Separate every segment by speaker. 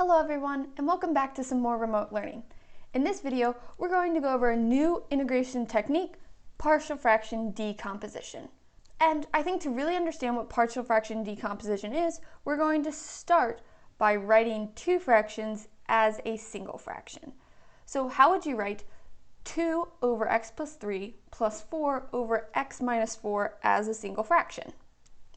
Speaker 1: Hello everyone, and welcome back to some more remote learning. In this video, we're going to go over a new integration technique, partial fraction decomposition. And I think to really understand what partial fraction decomposition is, we're going to start by writing two fractions as a single fraction. So how would you write 2 over x plus 3 plus 4 over x minus 4 as a single fraction?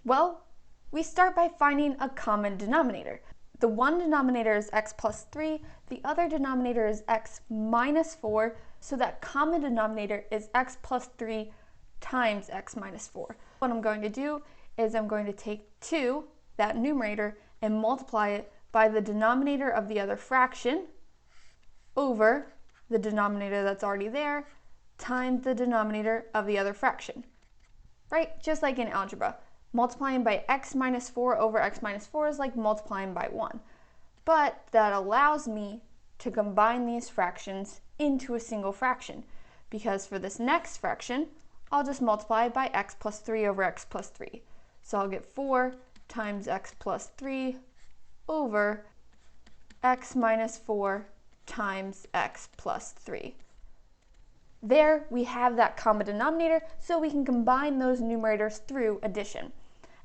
Speaker 1: Well, we start by finding a common denominator. The one denominator is x plus 3, the other denominator is x minus 4, so that common denominator is x plus 3 times x minus 4. What I'm going to do is I'm going to take 2, that numerator, and multiply it by the denominator of the other fraction over the denominator that's already there times the denominator of the other fraction. Right? Just like in algebra. Multiplying by x minus 4 over x minus 4 is like multiplying by 1. But that allows me to combine these fractions into a single fraction, because for this next fraction, I'll just multiply by x plus 3 over x plus 3. So I'll get 4 times x plus 3 over x minus 4 times x plus 3. There we have that common denominator, so we can combine those numerators through addition.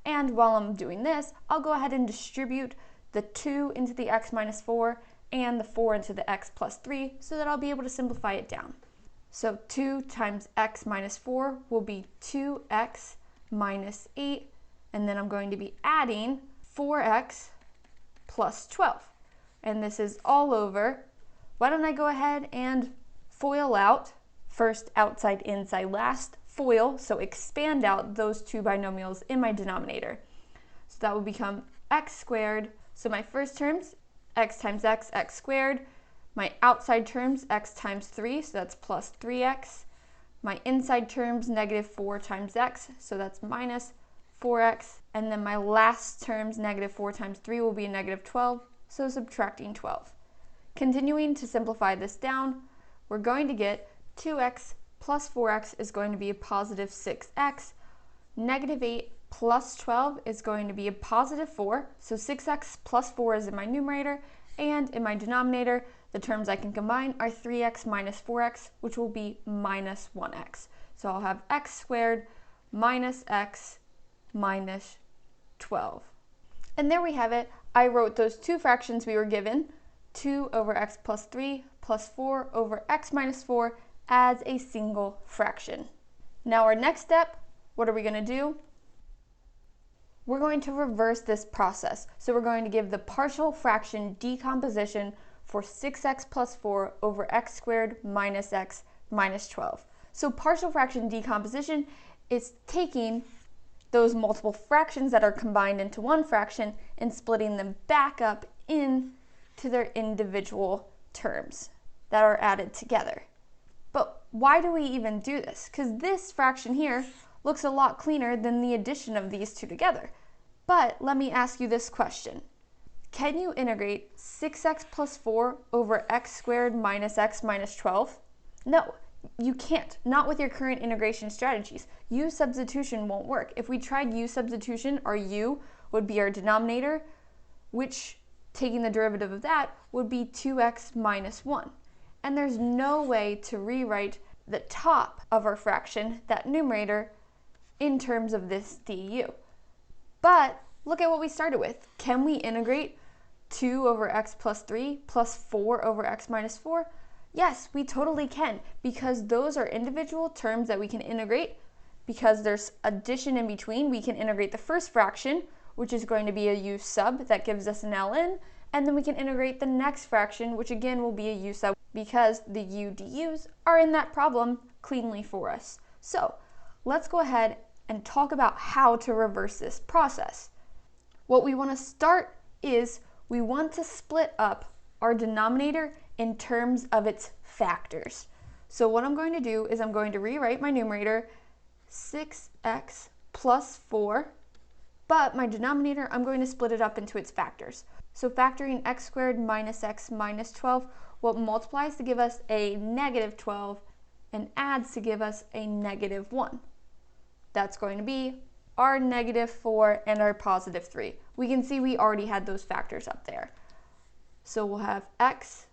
Speaker 1: And while I'm doing this, I'll go ahead and distribute the 2 into the x minus 4 and the 4 into the x plus 3 so that I'll be able to simplify it down. So 2 times x minus 4 will be 2x minus 8, and then I'm going to be adding 4x plus 12. And this is all over. Why don't I go ahead and FOIL out, first outside, inside, last, FOIL, so expand out those two binomials in my denominator. So that will become x squared. So my first terms, x times x, x squared. My outside terms, x times 3, so that's plus 3x. My inside terms, negative 4 times x, so that's minus 4x. And then my last terms, negative 4 times 3, will be a negative 12, so subtracting 12. Continuing to simplify this down, we're going to get 2x plus 4x is going to be a positive 6x. Negative 8 plus 12 is going to be a positive 4. So 6x plus 4 is in my numerator. And in my denominator, the terms I can combine are 3x minus 4x, which will be minus 1x. So I'll have x squared minus x minus 12. And there we have it. I wrote those two fractions we were given, 2 over x plus 3 plus 4 over x minus 4, as a single fraction. Now our next step, what are we going to do? We're going to reverse this process. So we're going to give the partial fraction decomposition for 6x plus 4 over x squared minus x minus 12. So partial fraction decomposition is taking those multiple fractions that are combined into one fraction and splitting them back up into their individual terms that are added together. But why do we even do this? Because this fraction here looks a lot cleaner than the addition of these two together. But let me ask you this question. Can you integrate 6x plus 4 over x squared minus x minus 12? No, you can't. Not with your current integration strategies. U substitution won't work. If we tried U substitution, our U would be our denominator, which, taking the derivative of that, would be 2x minus 1. And there's no way to rewrite the top of our fraction, that numerator, in terms of this du. But look at what we started with. Can we integrate 2 over x plus 3 plus 4 over x minus 4? Yes, we totally can, because those are individual terms that we can integrate. Because there's addition in between, we can integrate the first fraction, which is going to be a u sub that gives us an ln, and then we can integrate the next fraction, which again will be a u sub, because the u du's are in that problem cleanly for us. So let's go ahead and talk about how to reverse this process. What we want to start is we want to split up our denominator in terms of its factors. So what I'm going to do is I'm going to rewrite my numerator 6x plus 4, but my denominator, I'm going to split it up into its factors. So factoring x squared minus x minus 12, what multiplies to give us a negative 12 and adds to give us a negative 1. That's going to be our negative 4 and our positive 3. We can see we already had those factors up there. So we'll have x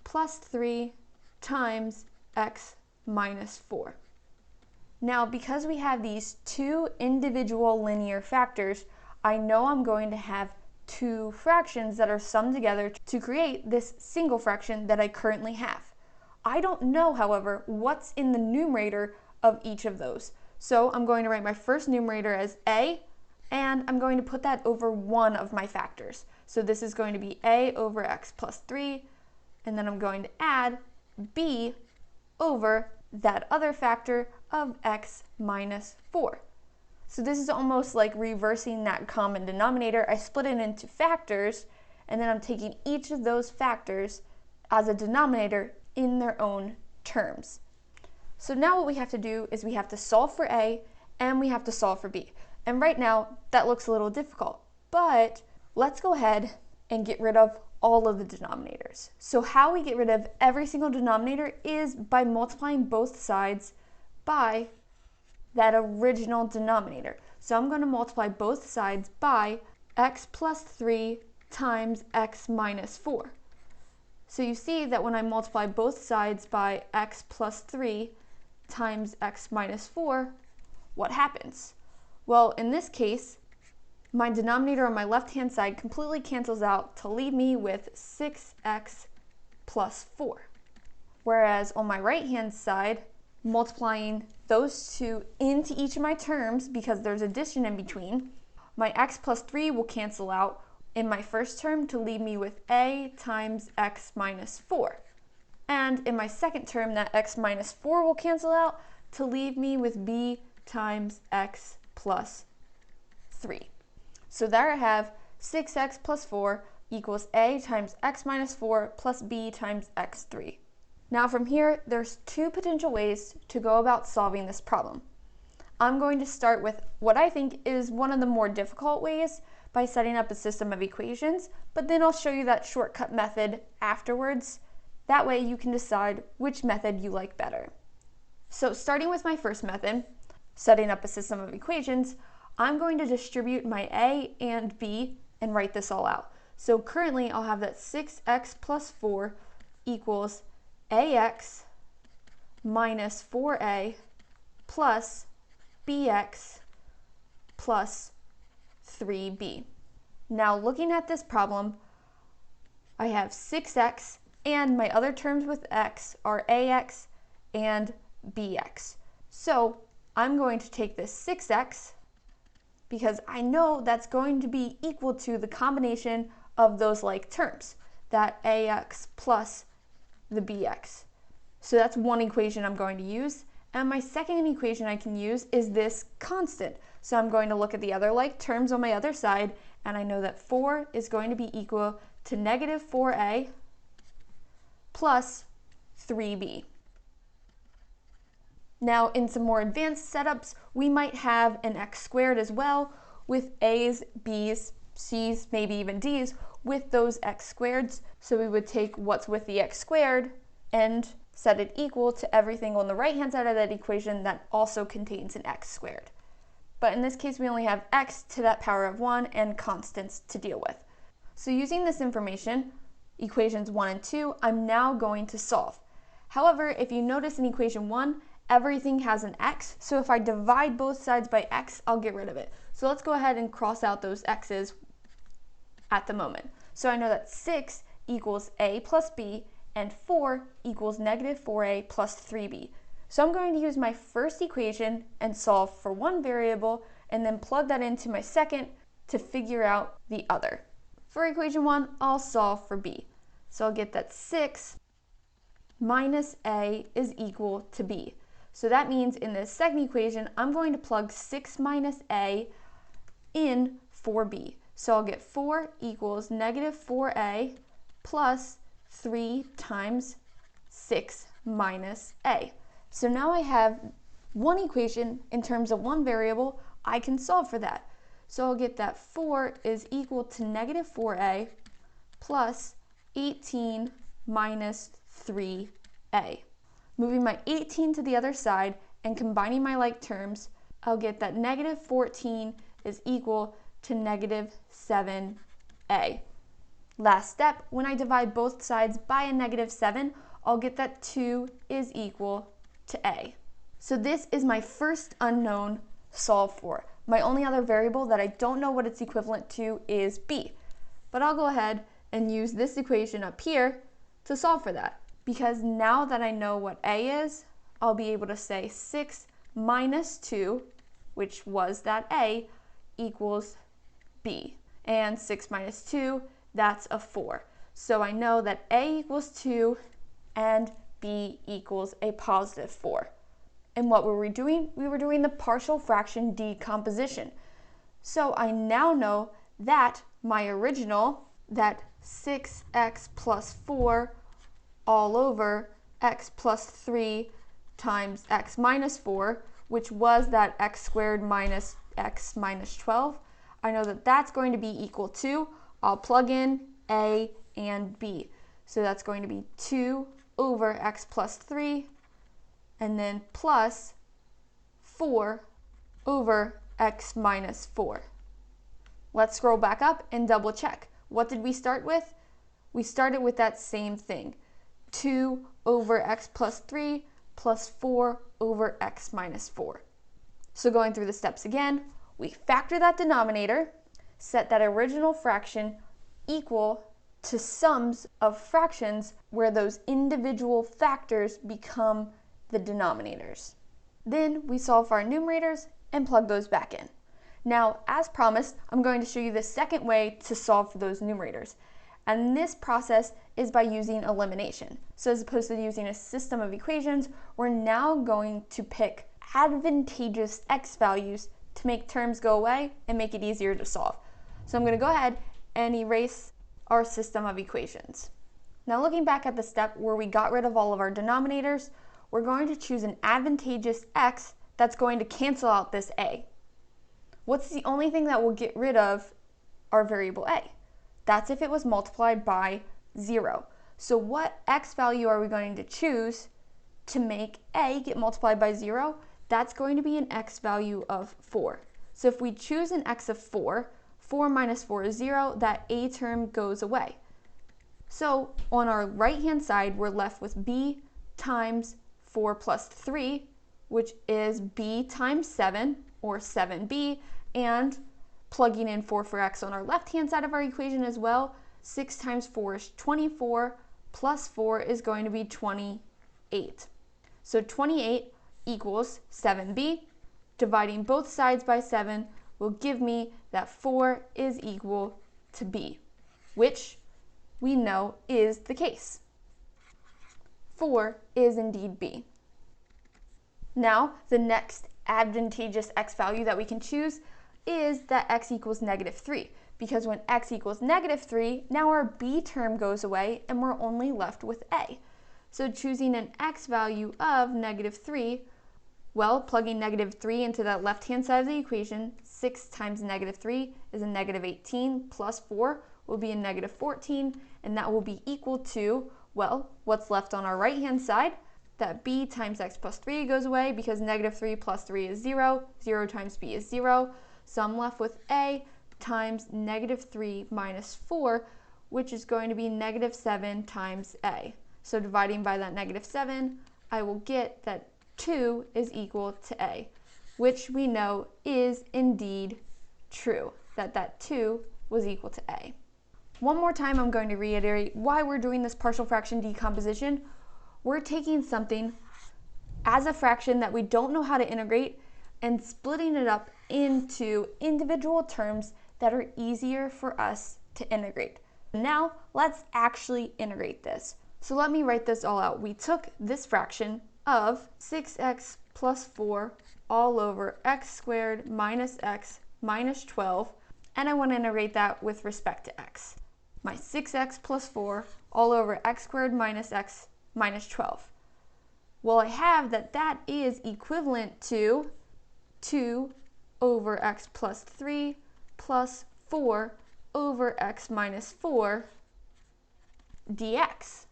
Speaker 1: plus 3 times x minus 4. Now, because we have these two individual linear factors, I know I'm going to have two fractions that are summed together to create this single fraction that I currently have. I don't know, however, what's in the numerator of each of those. So I'm going to write my first numerator as a, and I'm going to put that over one of my factors. So this is going to be a over x plus 3, and then I'm going to add b over that other factor of x minus 4. So this is almost like reversing that common denominator. I split it into factors, and then I'm taking each of those factors as a denominator in their own terms. So now what we have to do is we have to solve for a and we have to solve for b. And right now that looks a little difficult, but let's go ahead and get rid of all of the denominators. So how we get rid of every single denominator is by multiplying both sides by that original denominator. So I'm going to multiply both sides by x plus 3 times x minus 4. So you see that when I multiply both sides by x plus 3 times x minus 4, what happens? Well, in this case, my denominator on my left-hand side completely cancels out to leave me with 6x plus 4. Whereas on my right-hand side, multiplying those two into each of my terms, because there's addition in between, my x plus 3 will cancel out in my first term to leave me with a times x minus 4. And in my second term, that x minus 4 will cancel out to leave me with b times x plus 3. So there I have 6x plus 4 equals a times x minus 4 plus b times x3. Now from here, there's two potential ways to go about solving this problem. I'm going to start with what I think is one of the more difficult ways by setting up a system of equations, but then I'll show you that shortcut method afterwards. That way you can decide which method you like better. So starting with my first method, setting up a system of equations, I'm going to distribute my a and b and write this all out. So currently I'll have that 6x plus 4 equals ax minus 4a plus bx plus 3b. Now looking at this problem, I have 6x and my other terms with x are ax and bx. So I'm going to take this 6x because I know that's going to be equal to the combination of those like terms, that ax plus the bx. So that's one equation I'm going to use. And my second equation I can use is this constant. So I'm going to look at the other like terms on my other side, and I know that 4 is going to be equal to negative 4a plus 3b. Now in some more advanced setups, we might have an x squared as well, with a's, b's, c's, maybe even d's, with those x squareds. So we would take what's with the x squared and set it equal to everything on the right hand side of that equation that also contains an x squared. But in this case we only have x to that power of 1 and constants to deal with. So using this information, equations 1 and 2, I'm now going to solve. However, if you notice in equation 1, everything has an x, so if I divide both sides by x, I'll get rid of it. So let's go ahead and cross out those x's at the moment. So I know that 6 equals a plus b and 4 equals negative 4a plus 3b. So I'm going to use my first equation and solve for one variable and then plug that into my second to figure out the other. For equation 1, I'll solve for b. So I'll get that 6 minus a is equal to b. So that means in this second equation, I'm going to plug 6 minus a in for b. So I'll get 4 equals negative 4a plus 3 times 6 minus a. So now I have one equation in terms of one variable. I can solve for that. So I'll get that 4 is equal to negative 4a plus 18 minus 3a. Moving my 18 to the other side and combining my like terms, I'll get that negative 14 is equal to negative 7a. Last step, when I divide both sides by a -7, I'll get that 2 is equal to a. So this is my first unknown solved for. My only other variable that I don't know what it's equivalent to is b. But I'll go ahead and use this equation up here to solve for that. Because now that I know what a is, I'll be able to say 6 minus 2, which was that a, equals b. And 6 minus 2, that's a 4. So I know that a equals 2 and b equals a positive 4. And what were we doing? We were doing the partial fraction decomposition. So I now know that my original, that 6x plus 4 all over x plus 3 times x minus 4, which was that x squared minus x minus 12, I know that that's going to be equal to, I'll plug in a and b. So that's going to be 2 over x plus 3, and then plus 4 over x minus 4. Let's scroll back up and double check. What did we start with? We started with that same thing. 2 over x plus 3 plus 4 over x minus 4. So going through the steps again, we factor that denominator, set that original fraction equal to sums of fractions where those individual factors become the denominators. Then we solve for our numerators and plug those back in. Now, as promised, I'm going to show you the second way to solve for those numerators. And this process is by using elimination. So as opposed to using a system of equations, we're now going to pick advantageous x values to make terms go away and make it easier to solve. So I'm going to go ahead and erase our system of equations. Now looking back at the step where we got rid of all of our denominators, we're going to choose an advantageous x that's going to cancel out this a. What's the only thing that will get rid of our variable a? That's if it was multiplied by 0. So what x value are we going to choose to make a get multiplied by 0? That's going to be an x value of 4. So if we choose an x of 4, 4 minus 4 is 0, that a term goes away. So on our right-hand side, we're left with b times 4 plus 3, which is b times 7, or 7b, and plugging in 4 for x on our left-hand side of our equation as well, 6 times 4 is 24, plus 4 is going to be 28. So 28 equals 7b. Dividing both sides by 7 will give me that 4 is equal to b, which we know is the case. 4 is indeed b. Now, the next advantageous x value that we can choose is that x equals -3, because when x equals -3, now our b term goes away and we're only left with a. So choosing an x value of -3, well, plugging -3 into that left-hand side of the equation, 6 times -3 is a -18, plus 4 will be a -14, and that will be equal to, well, what's left on our right-hand side? That b times x plus 3 goes away because -3 plus 3 is 0, 0 times b is 0, so I'm left with a times -3 minus 4, which is going to be -7 times a. So dividing by that -7, I will get that 2 is equal to a, which we know is indeed true, that 2 was equal to a. One more time, I'm going to reiterate why we're doing this partial fraction decomposition. We're taking something as a fraction that we don't know how to integrate and splitting it up into individual terms that are easier for us to integrate. Now, let's actually integrate this. So let me write this all out. We took this fraction of 6x plus 4 all over x squared minus x minus 12, and I want to integrate that with respect to x. My 6x plus 4 all over x squared minus x minus 12. Well, I have that is equivalent to 2 over x plus 3 plus 4 over x minus 4 dx.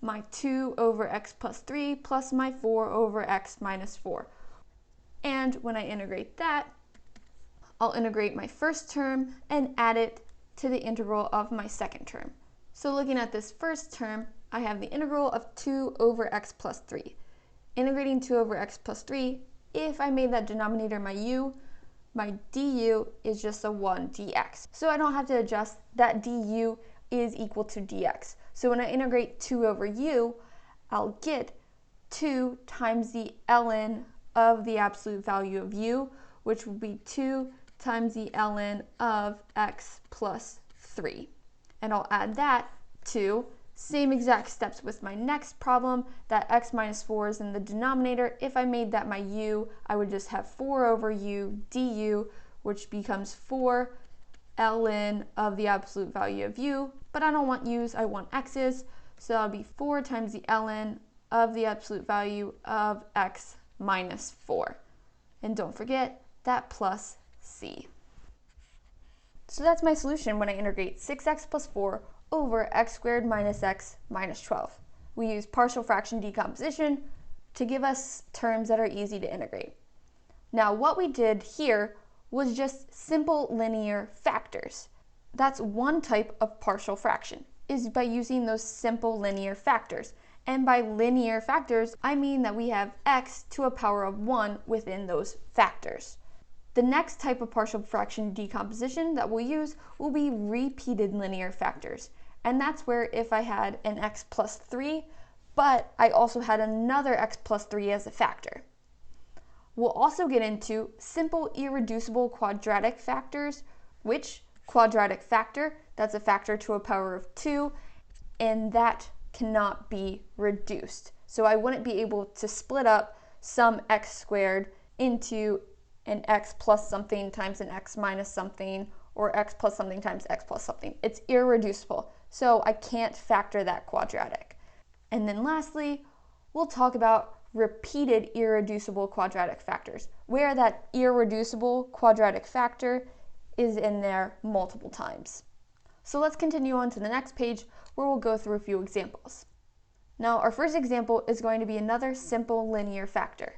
Speaker 1: My 2 over x plus 3 plus my 4 over x minus 4. And when I integrate that, I'll integrate my first term and add it to the integral of my second term. So looking at this first term, I have the integral of 2 over x plus 3. Integrating 2 over x plus 3, if I made that denominator my u, my du is just a 1 dx. So I don't have to adjust, that du is equal to dx. So when I integrate 2 over u, I'll get 2 times the ln of the absolute value of u, which will be 2 times the ln of x plus 3. And I'll add that to same exact steps with my next problem, that x minus 4 is in the denominator. If I made that my u, I would just have 4 over u du, which becomes 4 ln of the absolute value of u, but I don't want u's, I want x's, so that'll be 4 times the ln of the absolute value of x minus 4. And don't forget that plus c. So that's my solution when I integrate 6x plus 4 over x squared minus x minus 12. We use partial fraction decomposition to give us terms that are easy to integrate. Now what we did here was just simple linear factors. That's one type of partial fraction, is by using those simple linear factors. And by linear factors, I mean that we have x to a power of 1 within those factors. The next type of partial fraction decomposition that we'll use will be repeated linear factors. And that's where if I had an x plus 3, but I also had another x plus 3 as a factor. We'll also get into simple irreducible quadratic factors, which quadratic factor, that's a factor to a power of 2, and that cannot be reduced. So I wouldn't be able to split up some x squared into an x plus something times an x minus something, or x plus something times x plus something. It's irreducible, so I can't factor that quadratic. And then lastly, we'll talk about repeated irreducible quadratic factors, where that irreducible quadratic factor is in there multiple times. So let's continue on to the next page where we'll go through a few examples. Now our first example is going to be another simple linear factor.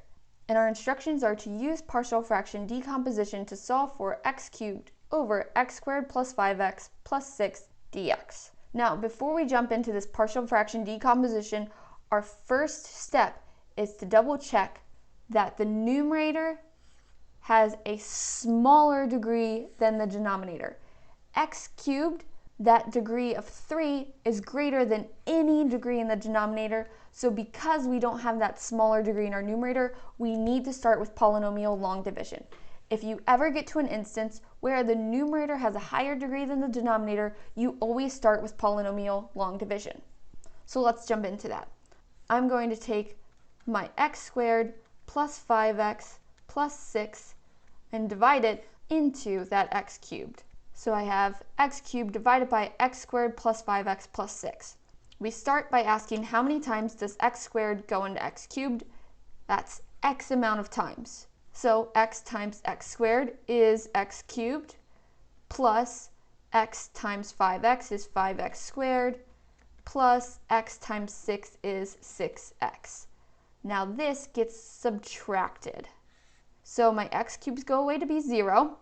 Speaker 1: And our instructions are to use partial fraction decomposition to solve for x cubed over x squared plus 5x plus 6 dx. Now, before we jump into this partial fraction decomposition, our first step is to double check that the numerator has a smaller degree than the denominator. X cubed, that degree of 3 is greater than any degree in the denominator, so because we don't have that smaller degree in our numerator, we need to start with polynomial long division. If you ever get to an instance where the numerator has a higher degree than the denominator, you always start with polynomial long division. So let's jump into that. I'm going to take my x squared plus 5x plus 6 and divide it into that x cubed. So I have x cubed divided by x squared plus 5x plus 6. We start by asking how many times does x squared go into x cubed? That's x amount of times. So x times x squared is x cubed, plus x times 5x is 5x squared, plus x times 6 is 6x. Now this gets subtracted. So my x cubes go away to be 0.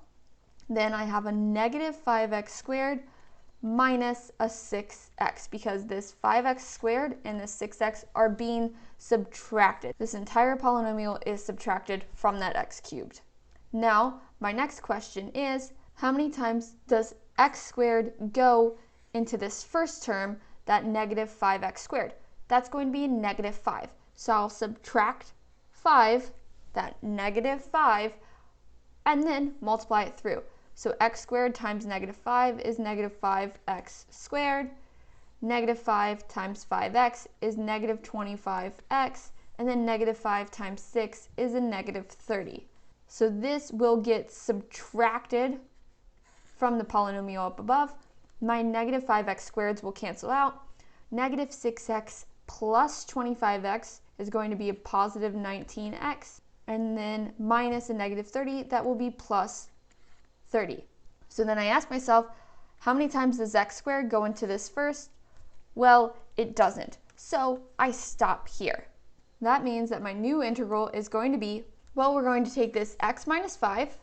Speaker 1: Then I have a negative 5x squared minus a 6x, because this 5x squared and this 6x are being subtracted. This entire polynomial is subtracted from that x cubed. Now, my next question is, how many times does x squared go into this first term, that negative 5x squared? That's going to be negative 5. So I'll subtract 5, that negative 5, and then multiply it through. So x squared times negative 5 is negative 5x squared. Negative 5 times 5x is negative 25x. And then negative 5 times 6 is a negative 30. So this will get subtracted from the polynomial up above. My negative 5x squareds will cancel out. Negative 6x plus 25x is going to be a positive 19x. And then minus a negative 30, that will be plus 30. So then I ask myself, how many times does x squared go into this first? Well, it doesn't. So I stop here. That means that my new integral is going to be, well, we're going to take this x minus 5,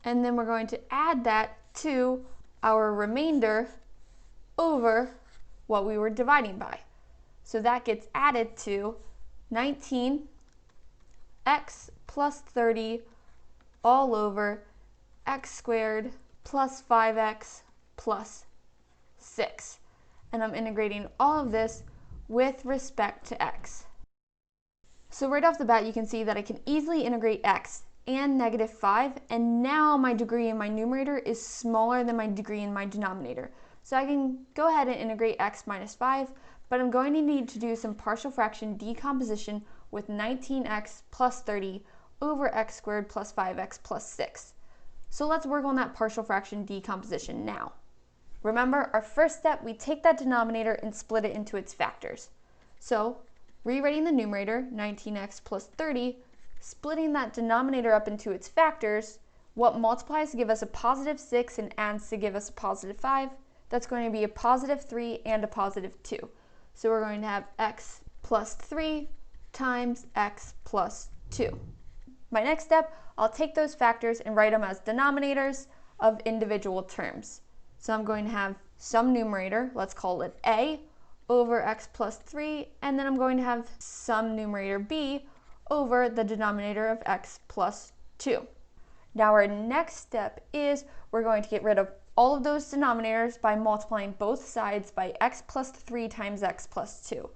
Speaker 1: and then we're going to add that to our remainder over what we were dividing by. So that gets added to 19x plus 30 all over x squared plus 5x plus 6. And I'm integrating all of this with respect to x. So right off the bat, you can see that I can easily integrate x and -5, and now my degree in my numerator is smaller than my degree in my denominator. So I can go ahead and integrate x minus 5, but I'm going to need to do some partial fraction decomposition with 19x plus 30 over x squared plus 5x plus 6. So let's work on that partial fraction decomposition now. Remember, our first step, we take that denominator and split it into its factors. So rewriting the numerator, 19x plus 30, splitting that denominator up into its factors, what multiplies to give us a positive 6 and adds to give us a positive 5, that's going to be a positive 3 and a positive 2. So we're going to have x plus 3 times x plus 2. My next step, I'll take those factors and write them as denominators of individual terms. So I'm going to have some numerator, let's call it a, over x plus 3, and then I'm going to have some numerator b over the denominator of x plus 2. Now our next step is we're going to get rid of all of those denominators by multiplying both sides by x plus 3 times x plus 2.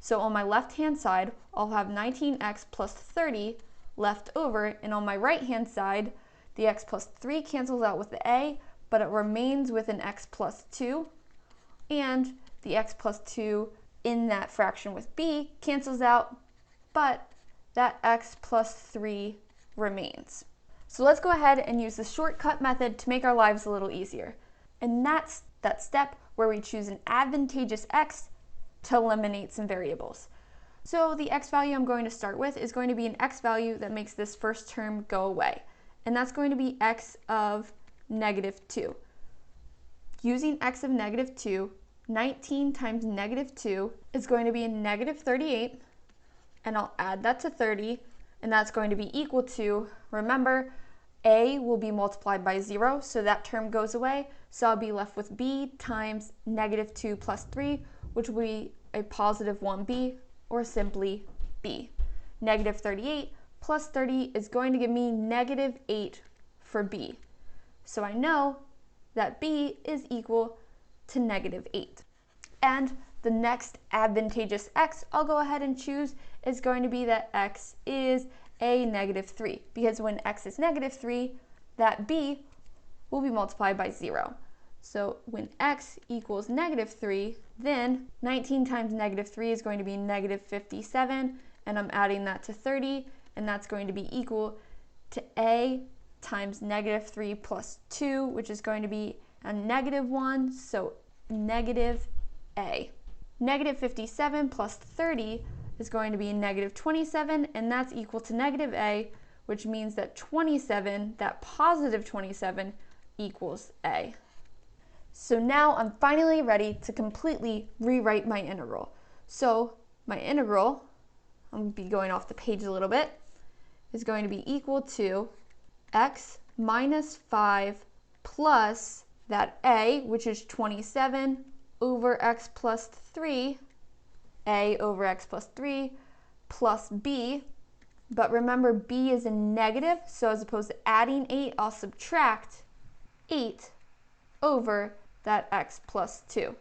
Speaker 1: So on my left-hand side, I'll have 19x plus 30 left over, and on my right-hand side, the x plus 3 cancels out with the a, but it remains with an x plus 2, and the x plus 2 in that fraction with b cancels out, but that x plus 3 remains. So let's go ahead and use the shortcut method to make our lives a little easier. And that's that step where we choose an advantageous x to eliminate some variables. So the x value I'm going to start with is going to be an x value that makes this first term go away. And that's going to be x of -2. Using x of -2, 19 times -2 is going to be a -38, and I'll add that to 30, and that's going to be equal to, remember, a will be multiplied by 0, so that term goes away, so I'll be left with b times -2 plus 3, which will be a positive 1b, or simply b. -38 plus 30 is going to give me -8 for b. So I know that b is equal to -8. And the next advantageous x I'll go ahead and choose is going to be that x is a -3, because when x is -3, that b will be multiplied by 0. So when x equals -3, then 19 times -3 is going to be -57, and I'm adding that to 30, and that's going to be equal to a times -3 plus 2, which is going to be a -1, so -a. -57 plus 30 is going to be -27, and that's equal to -a, which means that 27, that positive 27, equals a. So now I'm finally ready to completely rewrite my integral. So my integral, I'm going to be going off the page a little bit, is going to be equal to x minus 5 plus that a, which is 27, over x plus 3, a over x plus 3, plus b. But remember, b is a negative, so as opposed to adding 8, I'll subtract 8 over that x plus 2.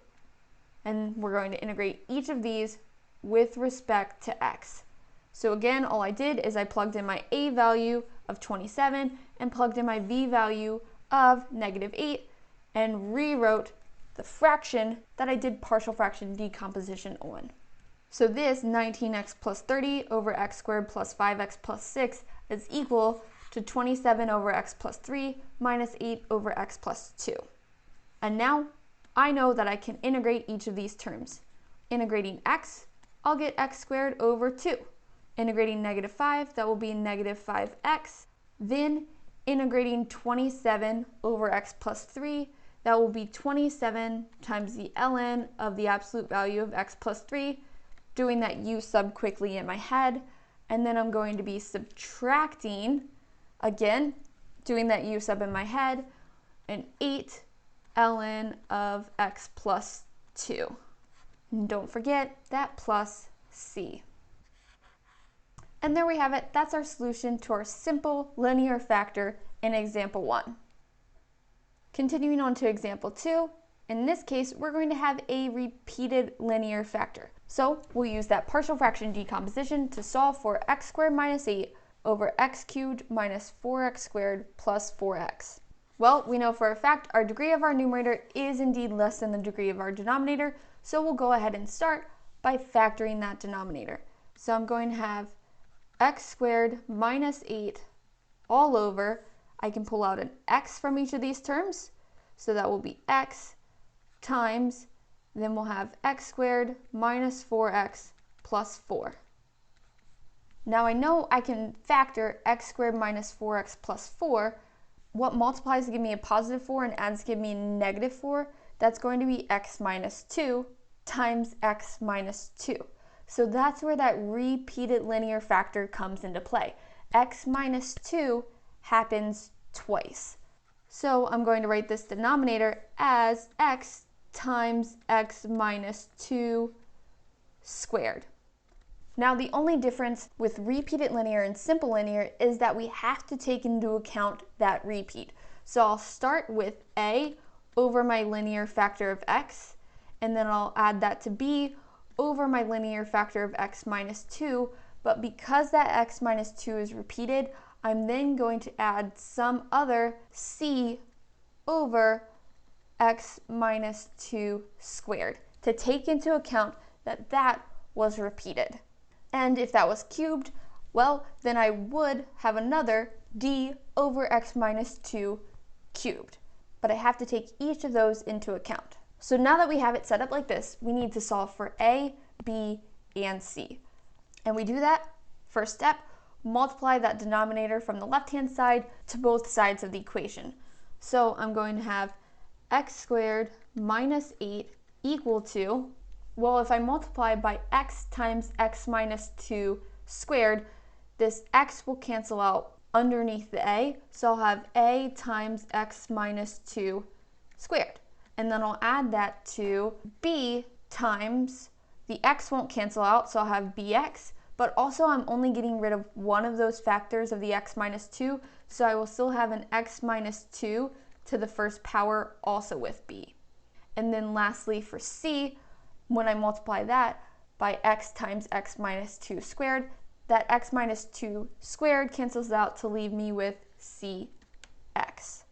Speaker 1: And we're going to integrate each of these with respect to x. So again, all I did is I plugged in my a value of 27 and plugged in my b value of -8 and rewrote the fraction that I did partial fraction decomposition on. So this 19x plus 30 over x squared plus 5x plus 6 is equal to 27 over x plus 3 minus 8 over x plus 2. And now I know that I can integrate each of these terms. Integrating x, I'll get x squared over 2. Integrating -5, that will be -5x. Then integrating 27 over x plus 3, that will be 27 times the ln of the absolute value of x plus 3, doing that u sub quickly in my head. And then I'm going to be subtracting, again, doing that u sub in my head, an 8 ln of x plus 2. And don't forget that plus c. And there we have it. That's our solution to our simple linear factor in example 1. Continuing on to example 2, in this case, we're going to have a repeated linear factor. So we'll use that partial fraction decomposition to solve for x squared minus 8 over x cubed minus 4x squared plus 4x. Well, we know for a fact our degree of our numerator is indeed less than the degree of our denominator, so we'll go ahead and start by factoring that denominator. So I'm going to have x squared minus 8 all over. I can pull out an x from each of these terms, so that will be x times, then we'll have x squared minus 4x plus 4. Now I know I can factor x squared minus 4x plus 4. What multiplies to give me a positive 4 and adds to give me a negative 4? That's going to be x minus 2 times x minus 2. So that's where that repeated linear factor comes into play. X minus 2 happens twice. So I'm going to write this denominator as x times x minus 2 squared. Now the only difference with repeated linear and simple linear is that we have to take into account that repeat. So I'll start with a over my linear factor of x, and then I'll add that to b over my linear factor of x minus 2, but because that x minus 2 is repeated, I'm then going to add some other c over x minus 2 squared to take into account that that was repeated. And if that was cubed, well, then I would have another d over x minus 2 cubed. But I have to take each of those into account. So now that we have it set up like this, we need to solve for a, b, and c. And we do that, first step, multiply that denominator from the left-hand side to both sides of the equation. So I'm going to have x squared minus 8 equal to, well, if I multiply by x times x minus 2 squared, this x will cancel out underneath the a, so I'll have a times x minus 2 squared. And then I'll add that to b times, the x won't cancel out, so I'll have bx, but also I'm only getting rid of one of those factors of the x minus 2, so I will still have an x minus 2 to the first power also with b. And then lastly for c, when I multiply that by x times x minus 2 squared, that x minus 2 squared cancels out to leave me with cx.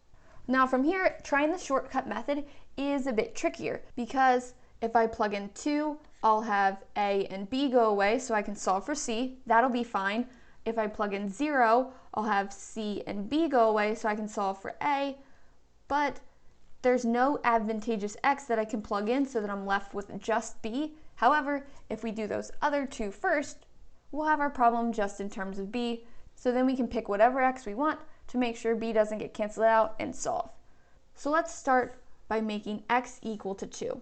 Speaker 1: Now from here, trying the shortcut method is a bit trickier because if I plug in 2, I'll have a and b go away so I can solve for c. That'll be fine. If I plug in 0, I'll have c and b go away so I can solve for a, but there's no advantageous x that I can plug in so that I'm left with just b. However, if we do those other two first, we'll have our problem just in terms of b, so then we can pick whatever x we want to make sure b doesn't get canceled out and solve. So let's start by making x equal to 2.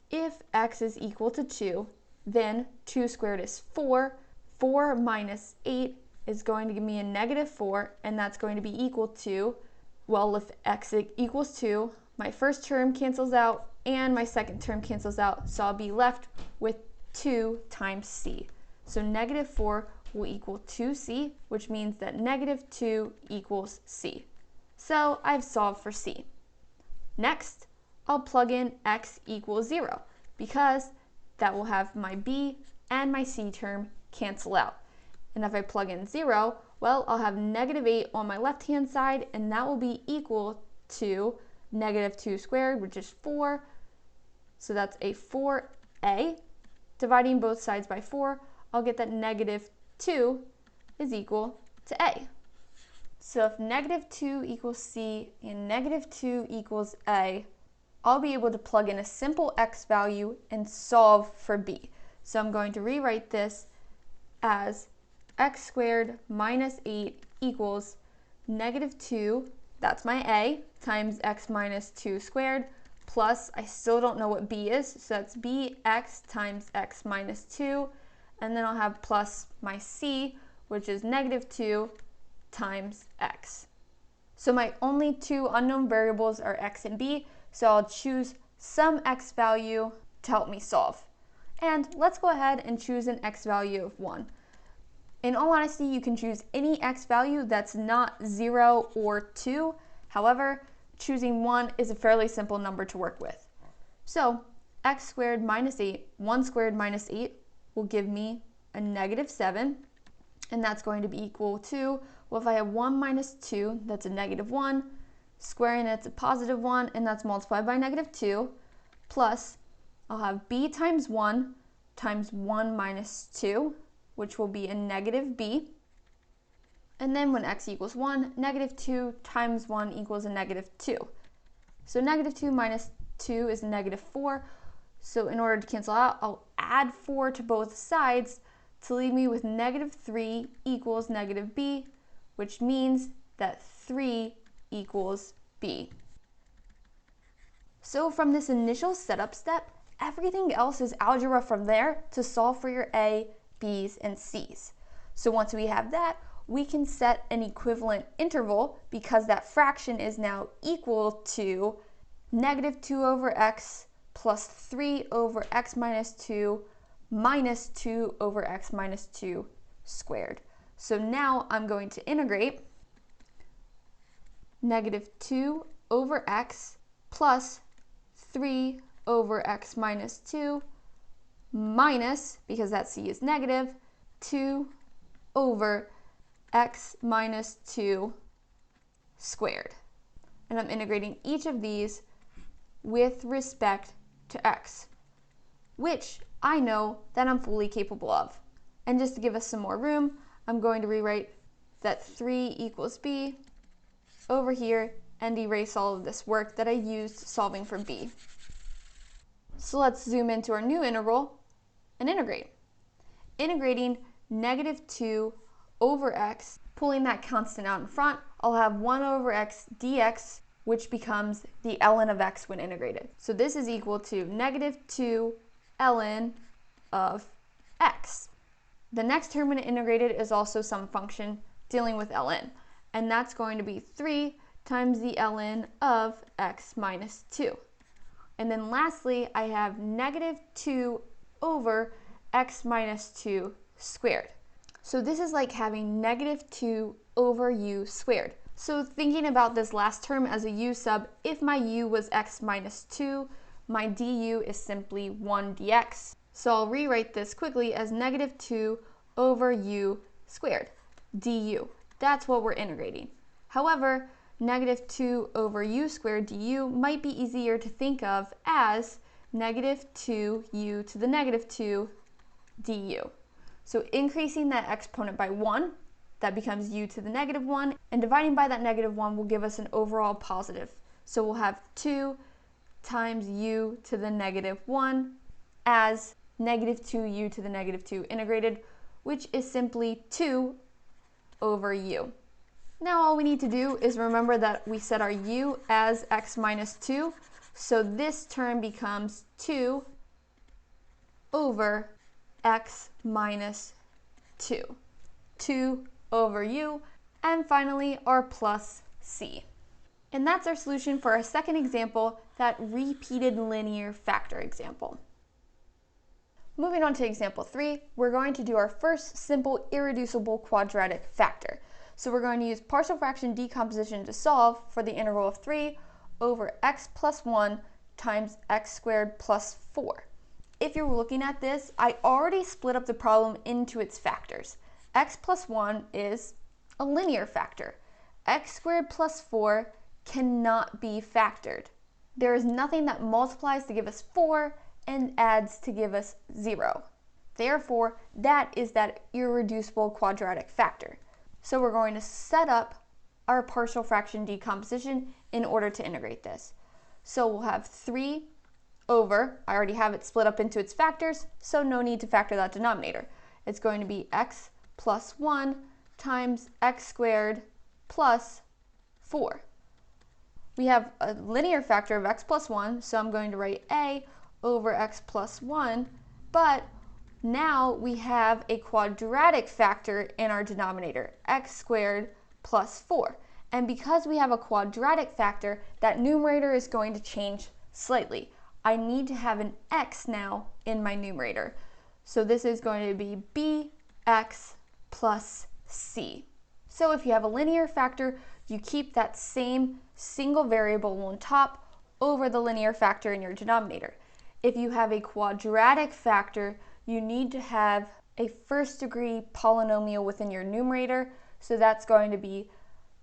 Speaker 1: If x is equal to 2, then 2 squared is 4. 4 minus 8 is going to give me a negative 4, and that's going to be equal to, well, if x equals 2, my first term cancels out and my second term cancels out, so I'll be left with 2 times c. So negative 4 will equal 2c, which means that negative 2 equals c. So I've solved for c. Next, I'll plug in x equals 0 because that will have my b and my c term cancel out. And if I plug in 0, well, I'll have negative 8 on my left-hand side, and that will be equal to negative 2 squared, which is 4. So that's a 4a. Dividing both sides by 4, I'll get that negative 2 is equal to a. So if negative 2 equals c and negative 2 equals a, I'll be able to plug in a simple x value and solve for b. So I'm going to rewrite this as x squared minus 8 equals negative 2, that's my a, times x minus 2 squared, plus I still don't know what b is, so that's bx times x minus 2, and then I'll have plus my c, which is negative 2 times x. So my only two unknown variables are x and b, So I'll choose some x value to help me solve. And let's go ahead and choose an x value of 1. In all honesty, you can choose any x value that's not 0 or 2. However, choosing 1 is a fairly simple number to work with. So x squared minus 8, 1 squared minus 8 will give me a negative 7. And that's going to be equal to, well, if I have 1 minus 2, that's a negative 1. Squaring it's a positive 1, and that's multiplied by negative 2. Plus, I'll have b times 1 minus 2, which will be a negative b. And then when x equals 1, negative 2 times 1 equals a negative 2. So negative 2 minus 2 is negative 4. So in order to cancel out, I'll add 4 to both sides to leave me with negative 3 equals negative b, which means that 3 equals b. So from this initial setup step, everything else is algebra from there to solve for your a, b's, and c's. So once we have that, we can set an equivalent interval because that fraction is now equal to negative 2 over x plus 3 over x minus 2 minus 2 over x minus 2 squared. So now I'm going to integrate negative 2 over x plus 3 over x minus 2 minus, because that c is negative, 2 over x minus 2 squared. And I'm integrating each of these with respect to x, which I know that I'm fully capable of. And just to give us some more room, I'm going to rewrite that 3 equals b over here and erase all of this work that I used solving for b. So let's zoom into our new integral and integrate. Integrating negative 2 over x, pulling that constant out in front, I'll have 1 over x dx, which becomes the ln of x when integrated. So this is equal to negative 2 ln of x. The next term when integrated is also some function dealing with ln, and that's going to be 3 times the ln of x minus 2. And then lastly, I have negative 2 over x minus 2 squared. So this is like having negative 2 over u squared. So thinking about this last term as a u sub, if my u was x minus 2, my du is simply 1 dx. So I'll rewrite this quickly as negative 2 over u squared, du. That's what we're integrating. However, negative 2 over u squared du might be easier to think of as negative 2u to the negative 2 du. So increasing that exponent by 1, that becomes u to the negative 1, and dividing by that negative 1 will give us an overall positive. So we'll have 2 times u to the negative 1 as negative 2u to the negative 2 integrated, which is simply 2 over u. Now all we need to do is remember that we set our u as x minus 2, so this term becomes 2 over x minus 2. 2 over u, and finally our plus c. And that's our solution for our second example, that repeated linear factor example. Moving on to example 3, we're going to do our first simple irreducible quadratic factor. So we're going to use partial fraction decomposition to solve for the integral of 3 over x plus 1 times x squared plus 4. If you're looking at this, I already split up the problem into its factors. X plus 1 is a linear factor. X squared plus 4 cannot be factored. There is nothing that multiplies to give us 4 and adds to give us 0. Therefore, that is that irreducible quadratic factor. So we're going to set up our partial fraction decomposition in order to integrate this. So we'll have 3 over, I already have it split up into its factors, so no need to factor that denominator. It's going to be x plus 1 times x squared plus 4. We have a linear factor of x plus 1, so I'm going to write a over x plus 1, but now we have a quadratic factor in our denominator, x squared plus 4. And because we have a quadratic factor, that numerator is going to change slightly. I need to have an x now in my numerator. So this is going to be bx plus c. So if you have a linear factor, you keep that same single variable on top over the linear factor in your denominator. If you have a quadratic factor, you need to have a first degree polynomial within your numerator. So that's going to be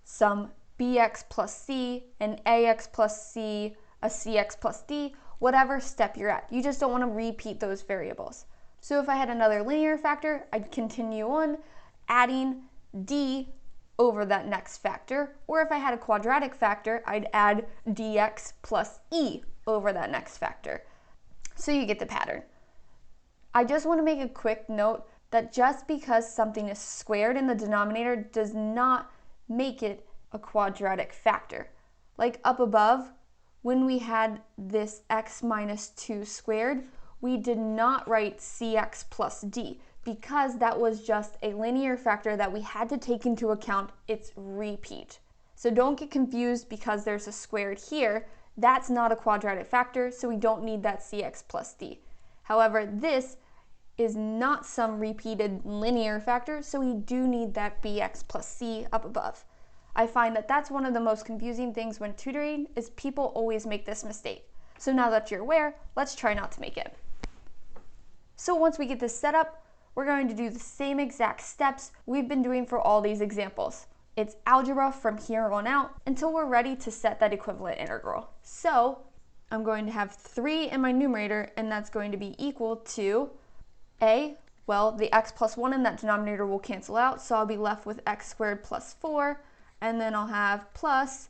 Speaker 1: some bx plus c, an ax plus c, a cx plus d, whatever step you're at. You just don't want to repeat those variables. So if I had another linear factor, I'd continue on adding d over that next factor, or if I had a quadratic factor, I'd add dx plus e over that next factor. So you get the pattern. I just want to make a quick note that just because something is squared in the denominator does not make it a quadratic factor. Like up above, when we had this x minus 2 squared, we did not write cx plus d because that was just a linear factor that we had to take into account its repeat. So don't get confused because there's a squared here. That's not a quadratic factor, so we don't need that cx plus d. However, this is not some repeated linear factor, so we do need that bx plus c up above. I find that that's one of the most confusing things when tutoring is people always make this mistake. So now that you're aware, let's try not to make it. So once we get this set up, we're going to do the same exact steps we've been doing for all these examples. It's algebra from here on out until we're ready to set that equivalent integral. So I'm going to have 3 in my numerator, and that's going to be equal to a, well, the x plus 1 in that denominator will cancel out, so I'll be left with x squared plus 4, and then I'll have plus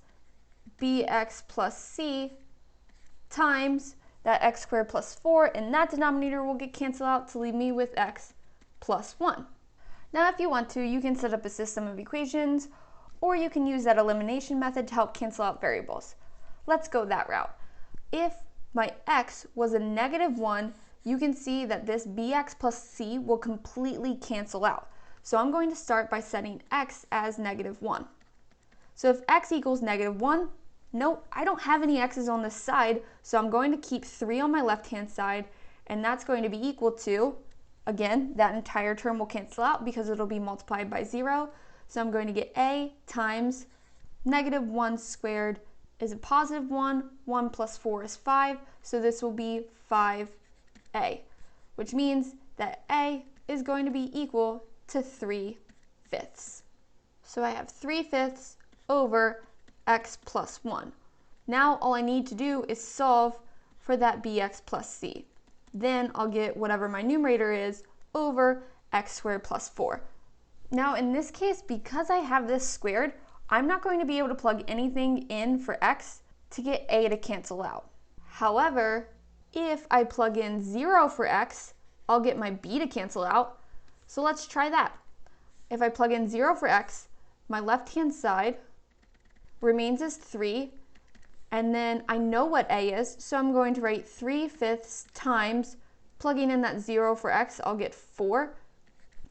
Speaker 1: bx plus c times that x squared plus 4 in that denominator will get canceled out to leave me with x plus 1. Now if you want to, you can set up a system of equations, or you can use that elimination method to help cancel out variables. Let's go that route. If my x was a -1, you can see that this bx plus c will completely cancel out. So I'm going to start by setting x as -1. So if x equals -1, nope, I don't have any x's on this side, so I'm going to keep 3 on my left-hand side, and that's going to be equal to, again, that entire term will cancel out because it'll be multiplied by 0. So I'm going to get a times -1 squared is a positive 1. 1 plus 4 is 5. So this will be 5a, which means that a is going to be equal to 3/5. So I have 3/5 over x plus 1. Now all I need to do is solve for that bx plus c. Then I'll get whatever my numerator is over x squared plus 4. Now in this case, because I have this squared, I'm not going to be able to plug anything in for x to get a to cancel out. However, if I plug in 0 for x, I'll get my b to cancel out. So let's try that. If I plug in 0 for x, my left-hand side remains as 3, and then I know what a is, so I'm going to write 3/5 times, plugging in that 0 for x, I'll get 4,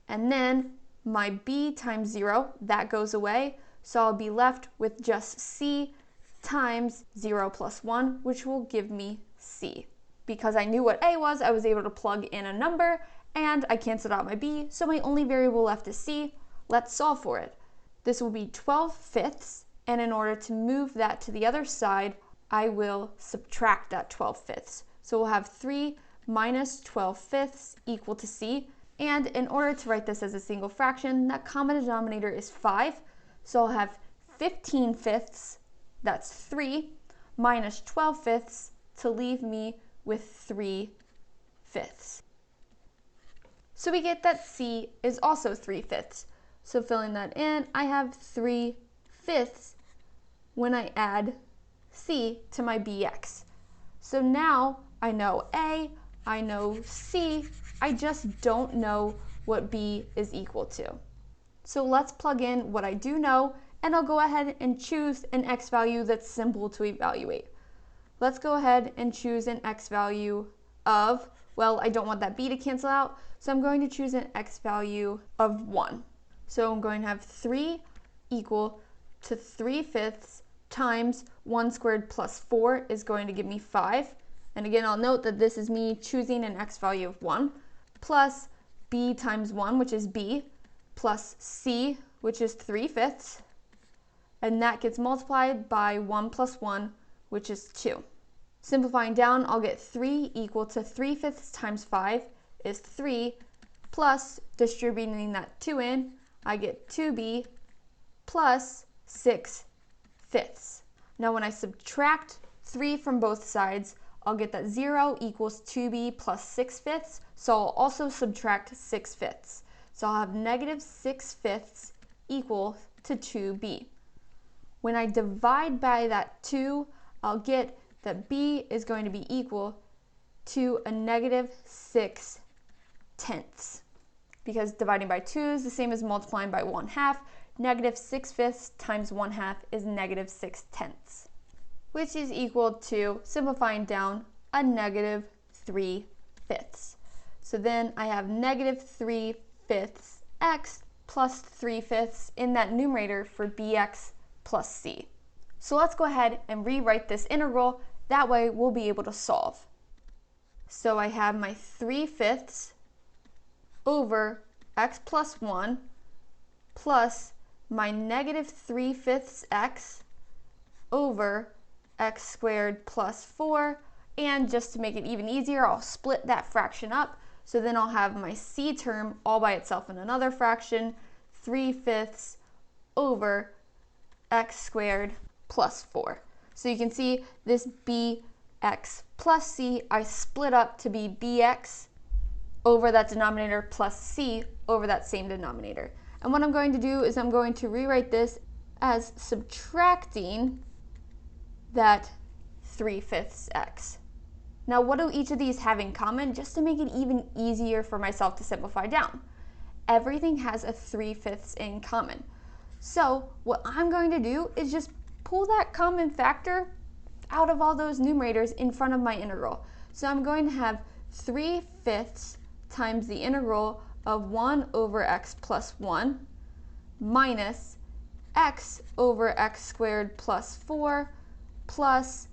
Speaker 1: and then my b times 0, that goes away, so I'll be left with just c times 0 plus 1, which will give me c. Because I knew what a was, I was able to plug in a number, and I canceled out my b, so my only variable left is c. Let's solve for it. This will be 12/5, and in order to move that to the other side, I will subtract that 12/5. So we'll have 3 minus 12/5 equal to c, and in order to write this as a single fraction, that common denominator is 5, so I'll have 15/5, that's 3, minus 12/5 to leave me with 3/5. So we get that c is also 3/5. So filling that in, I have 3/5 when I add c to my bx. So now I know a, I know c, I just don't know what b is equal to. So let's plug in what I do know, and I'll go ahead and choose an x value that's simple to evaluate. Let's go ahead and choose an x value of, well, I don't want that b to cancel out, so I'm going to choose an x value of 1. So I'm going to have 3 equal to 3/5 times 1 squared plus 4 is going to give me 5. And again, I'll note that this is me choosing an x value of 1, plus b times 1, which is b, plus c, which is 3/5. And that gets multiplied by 1 plus 1, which is 2. Simplifying down, I'll get 3 equal to 3/5 times 5 is 3, plus distributing that 2 in, I get 2b plus 6/5. Now when I subtract 3 from both sides, I'll get that 0 equals 2b plus 6/5, so I'll also subtract 6/5. So I'll have negative 6/5 equal to 2b. When I divide by that 2, I'll get that b is going to be equal to a negative 6/10. Because dividing by 2 is the same as multiplying by 1/2, negative 6/5 times 1/2 is negative 6/10, which is equal to, simplifying down, a negative 3/5. So then I have negative 3/5 x plus 3/5 in that numerator for bx plus c. So let's go ahead and rewrite this integral. That way we'll be able to solve. So I have my 3/5 over x plus 1 plus my negative 3/5 x over x squared plus 4. And just to make it even easier, I'll split that fraction up. So then I'll have my c term all by itself in another fraction, 3/5 over x squared plus 4. So you can see this bx plus c, I split up to be bx over that denominator plus c over that same denominator. And what I'm going to do is I'm going to rewrite this as subtracting that 3/5 x. Now what do each of these have in common, just to make it even easier for myself to simplify down? Everything has a 3/5 in common. So what I'm going to do is just pull that common factor out of all those numerators in front of my integral. So I'm going to have 3/5 times the integral of 1 over x plus 1 minus x over x squared plus 4 plus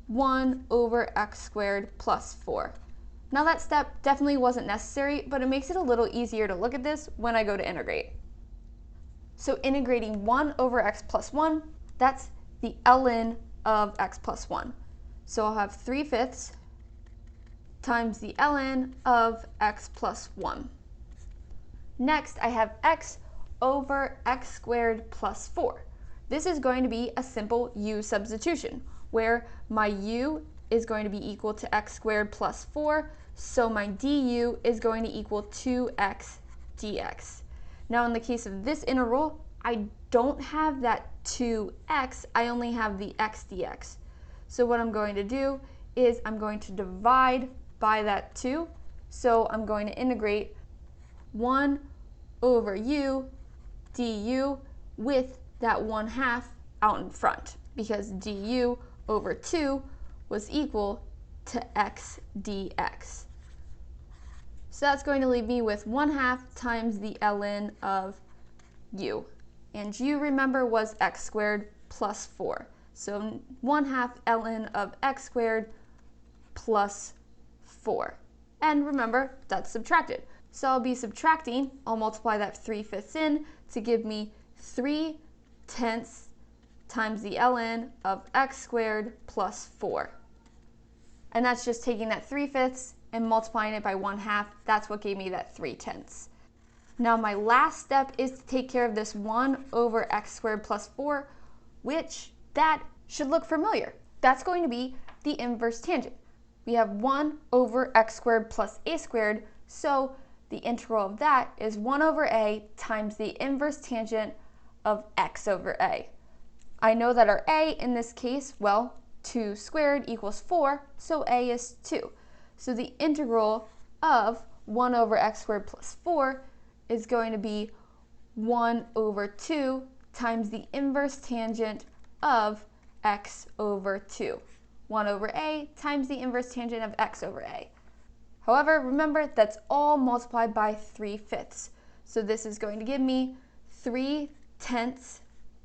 Speaker 1: 1 over x squared plus 4. Now that step definitely wasn't necessary, but it makes it a little easier to look at this when I go to integrate. So integrating 1 over x plus 1, that's the ln of x plus 1. So I'll have 3/5 times the ln of x plus 1. Next, I have x over x squared plus 4. This is going to be a simple u substitution, where my u is going to be equal to x squared plus 4, so my du is going to equal 2x dx. Now in the case of this integral, I don't have that 2x, I only have the x dx. So what I'm going to do is I'm going to divide by that 2, so I'm going to integrate 1 over u du with that 1/2 out in front, because du over 2 was equal to x dx. So that's going to leave me with 1/2 times the ln of u. And u, remember, was x squared plus 4. So 1/2 ln of x squared plus 4. And remember, that's subtracted. So I'll be subtracting, I'll multiply that 3/5 in to give me 3/10 times the ln of x squared plus 4. And that's just taking that 3/5 and multiplying it by 1/2. That's what gave me that 3/10. Now my last step is to take care of this 1 over x squared plus 4, which that should look familiar. That's going to be the inverse tangent. We have 1 over x squared plus a squared, so the integral of that is 1 over a times the inverse tangent of x over a. I know that our a in this case, well, 2 squared equals 4, so a is 2. So the integral of 1 over x squared plus 4 is going to be 1 over 2 times the inverse tangent of x over 2. 1 over a times the inverse tangent of x over a. However, remember, that's all multiplied by 3/5. So this is going to give me 3/10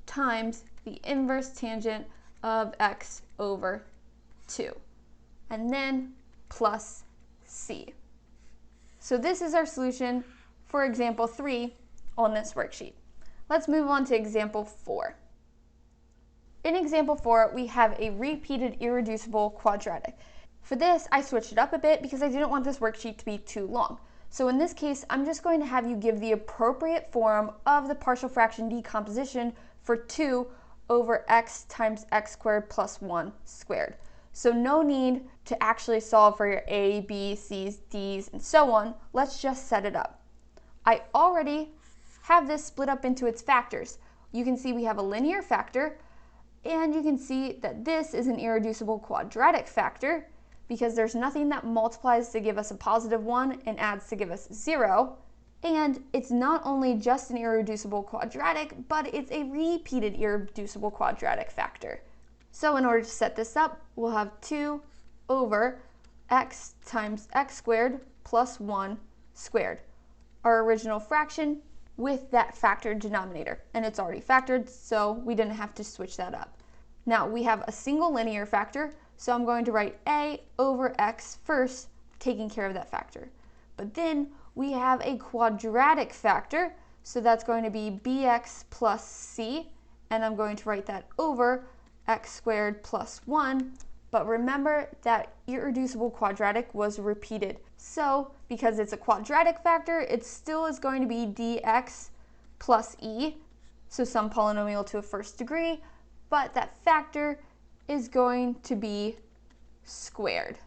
Speaker 1: times the inverse tangent of x over 2, and then plus c. So this is our solution for example 3 on this worksheet. Let's move on to example 4. In example 4, we have a repeated irreducible quadratic. For this, I switched it up a bit because I didn't want this worksheet to be too long. So in this case, I'm just going to have you give the appropriate form of the partial fraction decomposition for 2 over x times x squared plus 1 squared. So no need to actually solve for your a, b, c's, d's, and so on. Let's just set it up. I already have this split up into its factors. You can see we have a linear factor, and you can see that this is an irreducible quadratic factor because there's nothing that multiplies to give us a positive 1 and adds to give us 0. And it's not only just an irreducible quadratic, but it's a repeated irreducible quadratic factor. So in order to set this up, we'll have 2 over x times x squared plus 1 squared, our original fraction with that factored denominator. And it's already factored, so we didn't have to switch that up. Now we have a single linear factor, so I'm going to write a over x first, taking care of that factor. But then we have a quadratic factor, so that's going to be bx plus c, and I'm going to write that over x squared plus 1. But remember that irreducible quadratic was repeated. So because it's a quadratic factor, it still is going to be dx plus e, so some polynomial to a first degree, but that factor is going to be squared.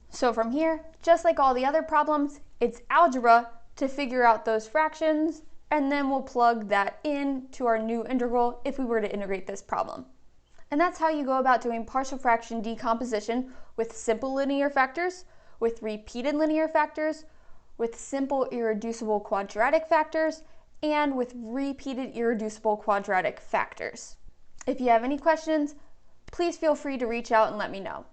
Speaker 1: So from here, just like all the other problems, it's algebra to figure out those fractions, and then we'll plug that in to our new integral if we were to integrate this problem. And that's how you go about doing partial fraction decomposition with simple linear factors, with repeated linear factors, with simple irreducible quadratic factors, and with repeated irreducible quadratic factors. If you have any questions, please feel free to reach out and let me know.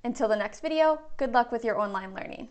Speaker 1: Until the next video, good luck with your online learning.